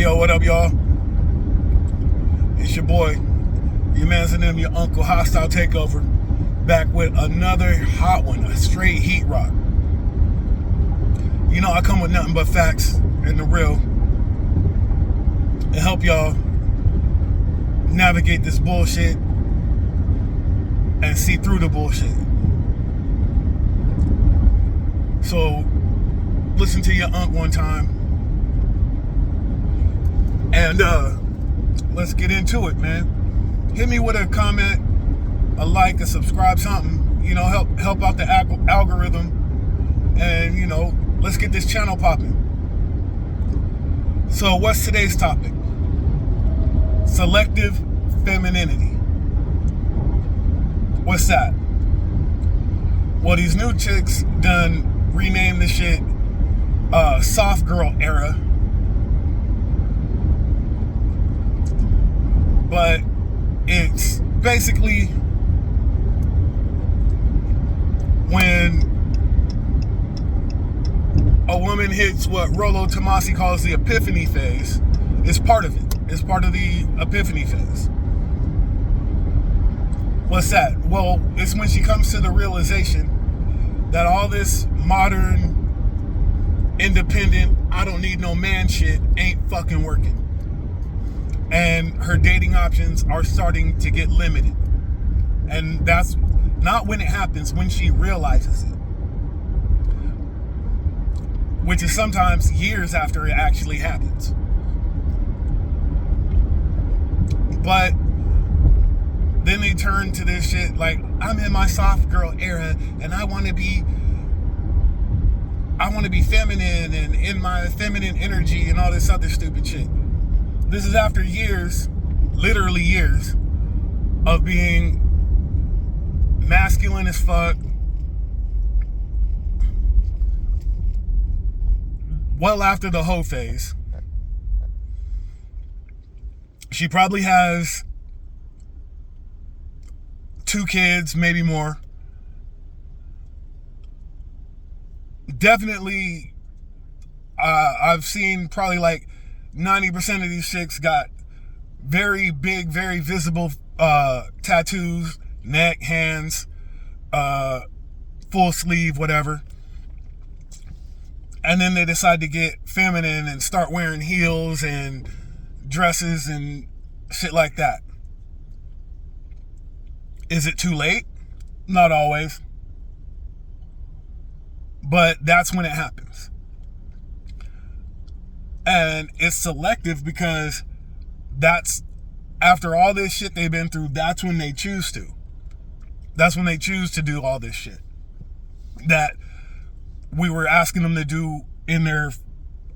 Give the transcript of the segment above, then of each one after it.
yo, what up, y'all? It's your boy, your man's and them, your uncle, Hostile Takeover, back with another hot one, a straight heat rock. You know, I come with nothing but facts and the real, and help y'all navigate this bullshit and see through the bullshit. So, listen to your unk one time, and let's get into it, man. Hit me with a comment, a like, a subscribe, something. You know, help out the algorithm, and you know, let's get this channel popping. So, what's today's topic? Selective femininity. What's that? Well, these new chicks done rename the shit soft girl era, but it's basically when a woman hits what Rollo Tomasi calls the epiphany phase. It's part of it. It's part of the epiphany phase. What's that? Well, it's when she comes to the realization that all this modern, independent, I don't need no man shit ain't fucking working. And her dating options are starting to get limited. And that's not when it happens, when she realizes it. Which is sometimes years after it actually happens. But then they turn to this shit like, I'm in my soft girl era and I want to be feminine and in my feminine energy and all this other stupid shit. This is after years, literally years, of being masculine as fuck, well after the hoe phase. She probably has 2 kids, maybe more. Definitely, I've seen probably like 90% of these chicks got very big, very visible tattoos, neck, hands, full sleeve, whatever. And then they decide to get feminine and start wearing heels and dresses and shit like that. Is it too late? Not always. But that's when it happens. And it's selective because that's, after all this shit they've been through, that's when they choose to. That's when they choose to do all this shit that we were asking them to do in their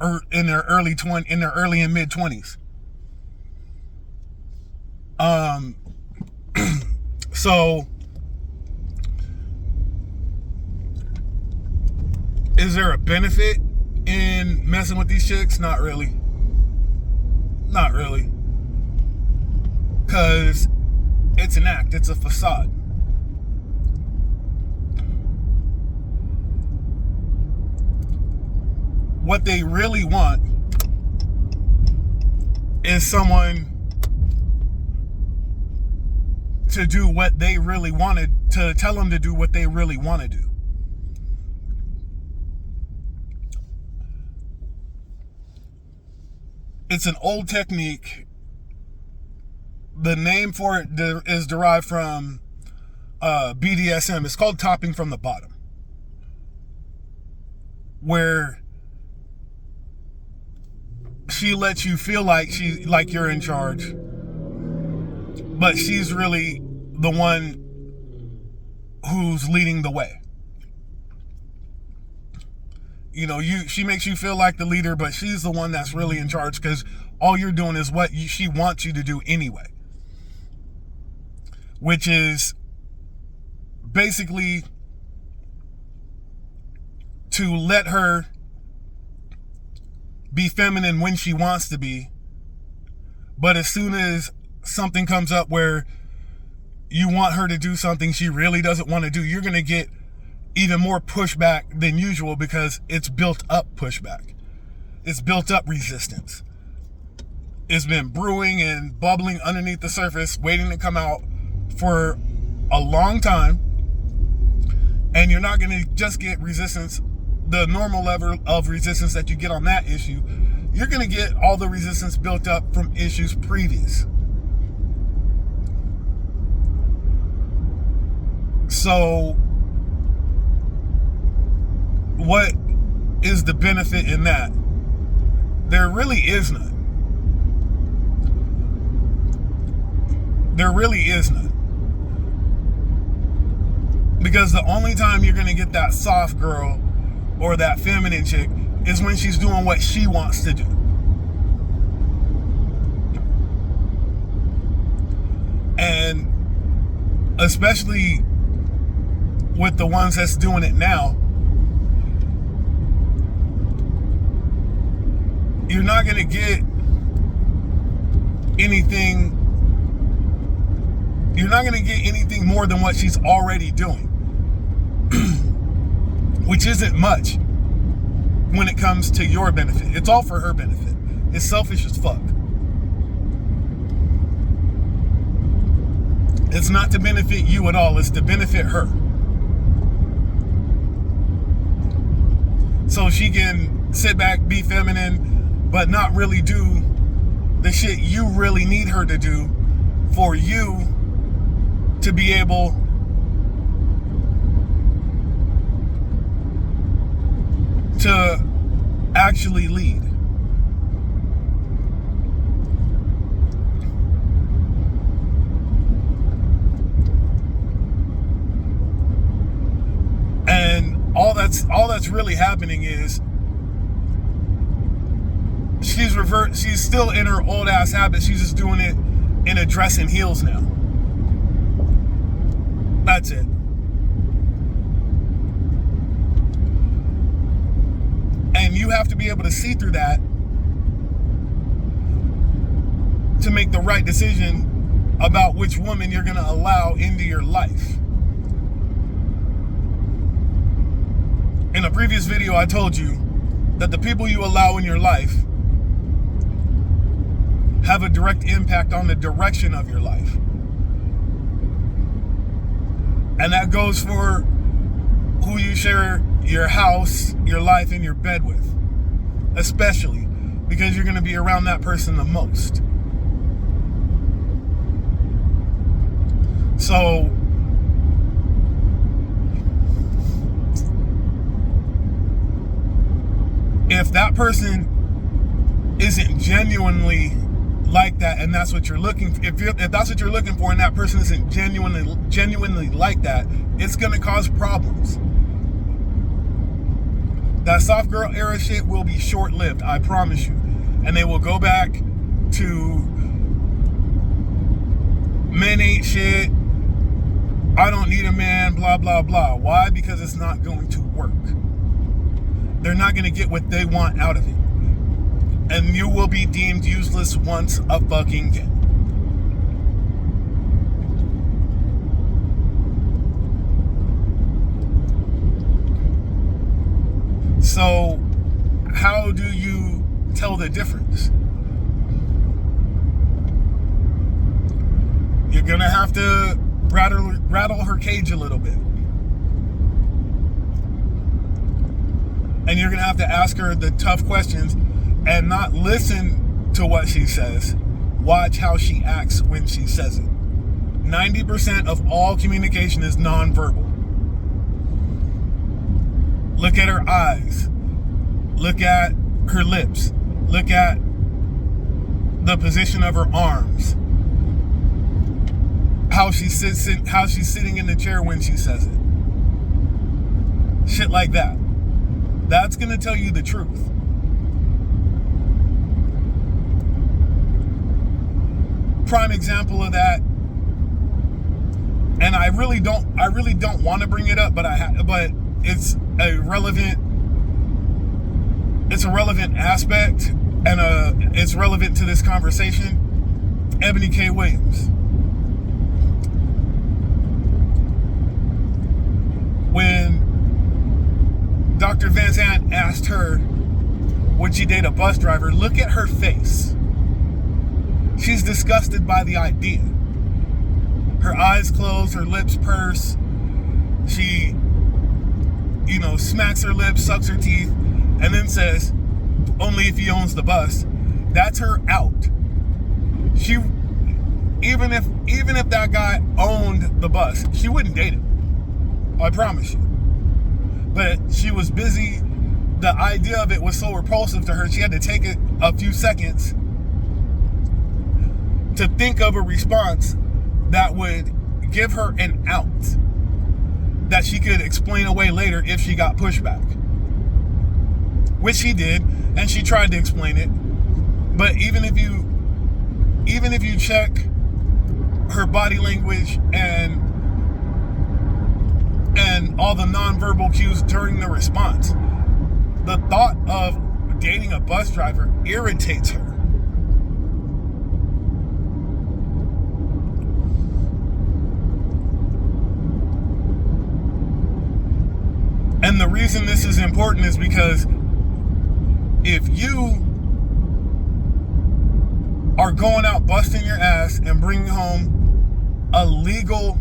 early and mid 20s. So, is there a benefit in messing with these chicks? Not really. Not really. Because it's an act. It's a facade. What they really want is someone to do what they really wanted, to tell them to do what they really want to do. It's an old technique. The name for it is derived from BDSM. It's called topping from the bottom, where she lets you feel like you're in charge, but she's really the one who's leading the way. You know, she makes you feel like the leader, but she's the one that's really in charge because all you're doing is what she wants you to do anyway. Which is basically to let her be feminine when she wants to be. But as soon as something comes up where you want her to do something she really doesn't want to do, you're going to get even more pushback than usual because it's built up pushback. It's built up resistance. it's been brewing and bubbling underneath the surface, waiting to come out for a long time. And you're not going to just get resistance, the normal level of resistance that you get on that issue. You're going to get all the resistance built up from issues previous. So, what is the benefit in that? There really is none. There really is none. Because the only time you're going to get that soft girl or that feminine chick is when she's doing what she wants to do. And especially with the ones that's doing it now, you're not going to get anything. You're not going to get anything more than what she's already doing. Which isn't much when it comes to your benefit. It's all for her benefit. It's selfish as fuck. It's not to benefit you at all. It's to benefit her. So she can sit back, be feminine, but not really do the shit you really need her to do for you to be able to actually lead. And all that's really happening is she's still in her old ass habit. She's just doing it in a dress and heels now. That's it. And you have to be able to see through that to make the right decision about which woman you're going to allow into your life. In a previous video, I told you that the people you allow in your life have a direct impact on the direction of your life. And that goes for who you share your house, your life, and your bed with. Especially because you're going to be around that person the most. So, if that person isn't genuinely like that, and that's what you're looking for, if that's what you're looking for, and that person isn't genuinely like that, it's going to cause problems. That soft girl era shit will be short-lived, I promise you. And they will go back to men ain't shit, I don't need a man, blah, blah, blah. Why? Because it's not going to work. They're not going to get what they want out of it. And you will be deemed useless once a fucking again. So, how do you tell the difference? You're gonna have to rattle her cage a little bit. And you're gonna have to ask her the tough questions and not listen to what she says. Watch how she acts when she says it. 90% of all communication is nonverbal. Look at her eyes. Look at her lips. Look at the position of her arms. How she's sitting in the chair when she says it. Shit like that. That's gonna tell you the truth. Prime example of that, and I really don't want to bring it up, but it's a relevant aspect, and it's relevant to this conversation. Ebony K. Williams. When Dr. Van Zandt asked her, would she date a bus driver? Look at her face. She's disgusted by the idea. Her eyes close, her lips purse. She, smacks her lips, sucks her teeth, and then says, only if he owns the bus. That's her out. She, even if that guy owned the bus, she wouldn't date him. I promise you. But she was busy. The idea of it was so repulsive to her, she had to take it a few seconds to think of a response that would give her an out that she could explain away later if she got pushback. Which she did, and she tried to explain it. But even if you check her body language and all the nonverbal cues during the response, the thought of dating a bus driver irritates her. And the reason this is important is because if you are going out busting your ass and bringing home a legal...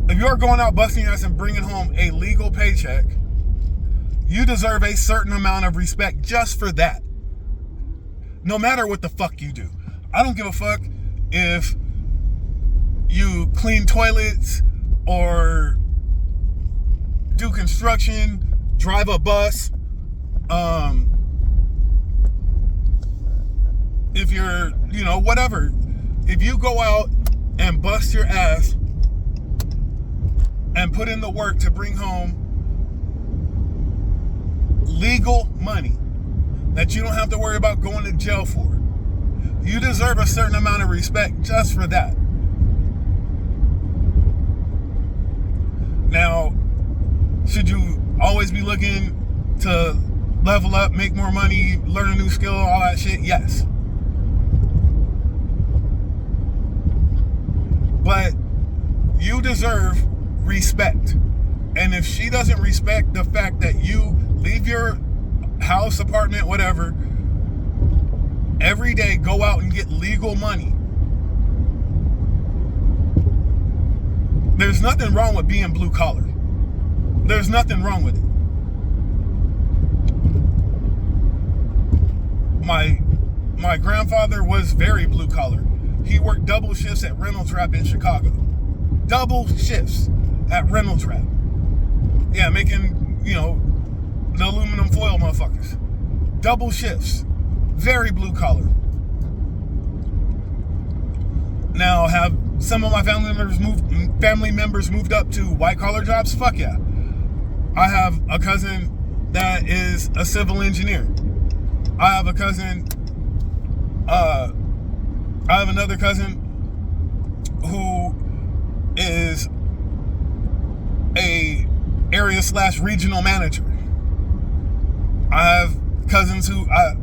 If you're going out busting your ass and bringing home a legal paycheck, you deserve a certain amount of respect just for that. No matter what the fuck you do. I don't give a fuck if you clean toilets or do construction, drive a bus, if you're, whatever. If you go out and bust your ass and put in the work to bring home legal money that you don't have to worry about going to jail for, you deserve a certain amount of respect just for that. Now, should you always be looking to level up, make more money, learn a new skill, all that shit? Yes. But you deserve respect. And if she doesn't respect the fact that you leave your house, apartment, whatever, every day, go out and get legal money, there's nothing wrong with being blue collar. There's nothing wrong with it. My grandfather was very blue collar. He worked double shifts at Reynolds Wrap in Chicago. Double shifts at Reynolds Wrap. Yeah, making, the aluminum foil motherfuckers. Double shifts. Very blue collar. Now, have some of my family members moved up to white collar jobs? Fuck yeah. I have a cousin that is a civil engineer. I have another cousin who is a area/regional manager. I have cousins who, I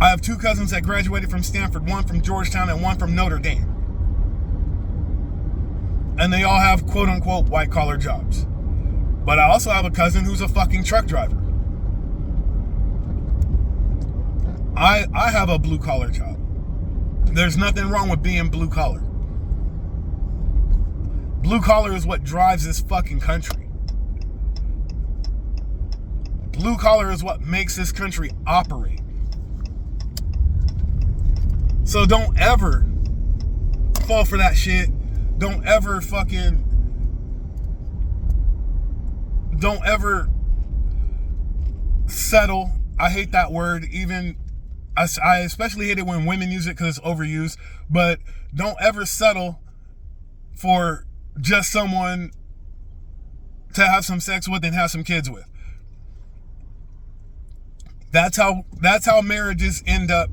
have two cousins that graduated from Stanford, one from Georgetown and one from Notre Dame. And they all have quote unquote white collar jobs. But I also have a cousin who's a fucking truck driver. I have a blue collar job. There's nothing wrong with being blue collar. Blue collar is what drives this fucking country. Blue collar is what makes this country operate. So don't ever fall for that shit. Don't ever settle. I hate that word. I especially hate it when women use it because it's overused. But don't ever settle for just someone to have some sex with and have some kids with. That's how marriages end up.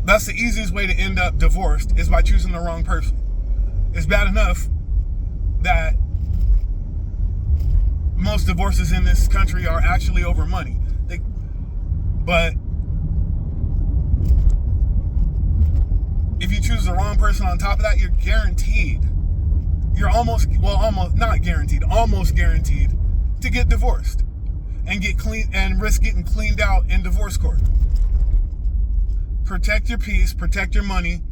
That's the easiest way to end up divorced, is by choosing the wrong person. It's bad enough that most divorces in this country are actually over money. But if you choose the wrong person on top of that, you're guaranteed. You're almost guaranteed to get divorced. and get clean and risk getting cleaned out in divorce court. Protect your peace, protect your money,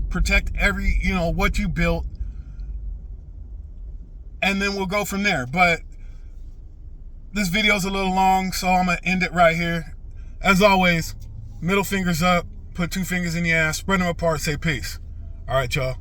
protect every, what you built, and then we'll go from there. But this video's a little long, so I'm gonna end it right here. As always, middle fingers up, put 2 fingers in your ass, spread them apart, say peace. All right, y'all.